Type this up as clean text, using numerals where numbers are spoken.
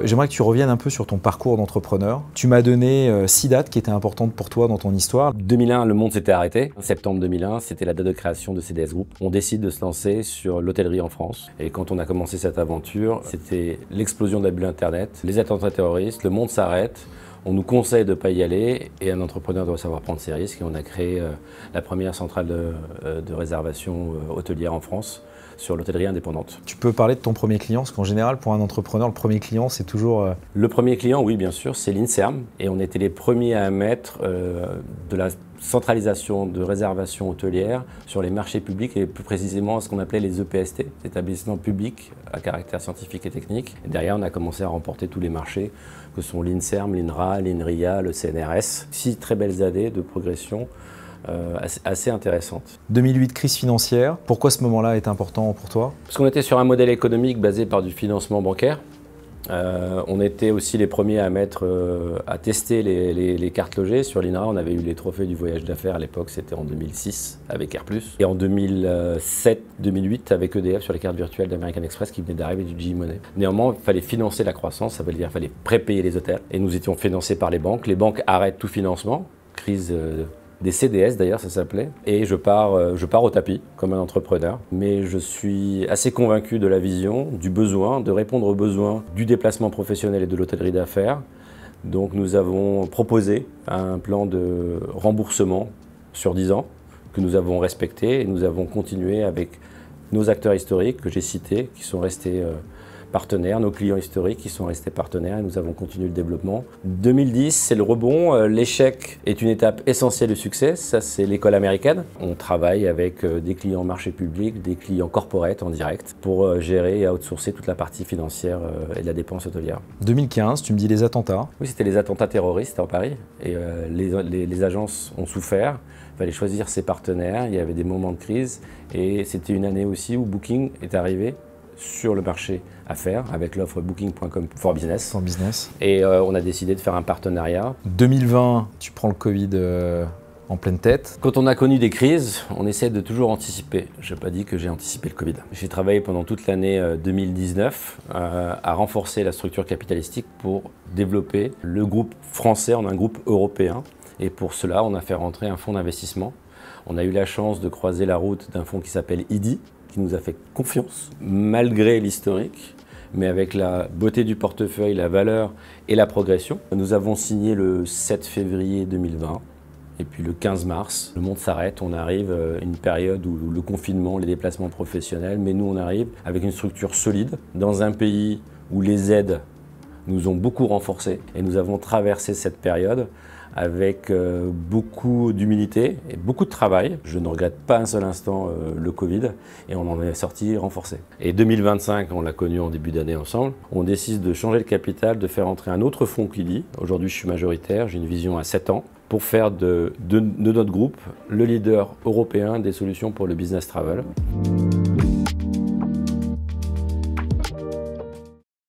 J'aimerais que tu reviennes un peu sur ton parcours d'entrepreneur. Tu m'as donné 6 dates qui étaient importantes pour toi dans ton histoire. 2001, le monde s'était arrêté. Septembre 2001, c'était la date de création de CDS Group. On décide de se lancer sur l'hôtellerie en France. Et quand on a commencé cette aventure, c'était l'explosion de la bulle Internet, les attentats terroristes, le monde s'arrête. On nous conseille de ne pas y aller et un entrepreneur doit savoir prendre ses risques. Et on a créé la première centrale de réservation hôtelière en France sur l'hôtellerie indépendante. Tu peux parler de ton premier client, parce qu'en général, pour un entrepreneur, le premier client, c'est toujours... Le premier client, oui, bien sûr, c'est l'INSERM. Et on était les premiers à mettre de la centralisation de réservation hôtelière sur les marchés publics et plus précisément ce qu'on appelait les EPST, établissements publics à caractère scientifique et technique. Et derrière, on a commencé à remporter tous les marchés que sont l'INSERM, l'INRA, l'INRIA, le CNRS. 6 très belles années de progression assez intéressantes. 2008, crise financière. Pourquoi ce moment-là est important pour toi? Parce qu'on était sur un modèle économique basé par du financement bancaire. On était aussi les premiers à tester les cartes logées. Sur l'INRA, on avait eu les trophées du voyage d'affaires à l'époque, c'était en 2006 avec Air+. Et en 2007-2008 avec EDF sur les cartes virtuelles d'American Express qui venaient d'arriver du J-Money. Néanmoins, il fallait financer la croissance, ça veut dire qu'il fallait prépayer les hôtels. Et nous étions financés par les banques. Les banques arrêtent tout financement, crise des CDS d'ailleurs ça s'appelait, et je pars au tapis comme un entrepreneur. Mais je suis assez convaincu de la vision, du besoin, de répondre aux besoins du déplacement professionnel et de l'hôtellerie d'affaires. Donc nous avons proposé un plan de remboursement sur 10 ans que nous avons respecté et nous avons continué avec nos acteurs historiques que j'ai cités, qui sont restés partenaires, nos clients historiques qui sont restés partenaires et nous avons continué le développement. 2010, c'est le rebond. L'échec est une étape essentielle du succès. Ça, c'est l'école américaine. On travaille avec des clients marché public, des clients corporate en direct pour gérer et outsourcer toute la partie financière et de la dépense hôtelière. 2015, tu me dis les attentats. Oui, c'était les attentats terroristes en Paris et les agences ont souffert. Il fallait choisir ses partenaires. Il y avait des moments de crise et c'était une année aussi où Booking est arrivé sur le marché affaires avec l'offre Booking.com for Business. Et on a décidé de faire un partenariat. 2020, tu prends le Covid en pleine tête. Quand on a connu des crises, on essaie de toujours anticiper. Je n'ai pas dit que j'ai anticipé le Covid. J'ai travaillé pendant toute l'année 2019 à renforcer la structure capitalistique pour développer le groupe français en un groupe européen. Et pour cela, on a fait rentrer un fonds d'investissement. On a eu la chance de croiser la route d'un fonds qui s'appelle IDI, qui nous a fait confiance, malgré l'historique, mais avec la beauté du portefeuille, la valeur et la progression. Nous avons signé le 7 février 2020, et puis le 15 mars, le monde s'arrête, on arrive à une période où le confinement, les déplacements professionnels, mais nous on arrive avec une structure solide, dans un pays où les aides nous ont beaucoup renforcés, et nous avons traversé cette période avec beaucoup d'humilité et beaucoup de travail. Je ne regrette pas un seul instant le Covid et on en est sorti renforcé. Et 2025, on l'a connu en début d'année ensemble, on décide de changer le capital, de faire entrer un autre fonds Kili. Aujourd'hui, je suis majoritaire, j'ai une vision à 7 ans pour faire de notre groupe le leader européen des solutions pour le business travel.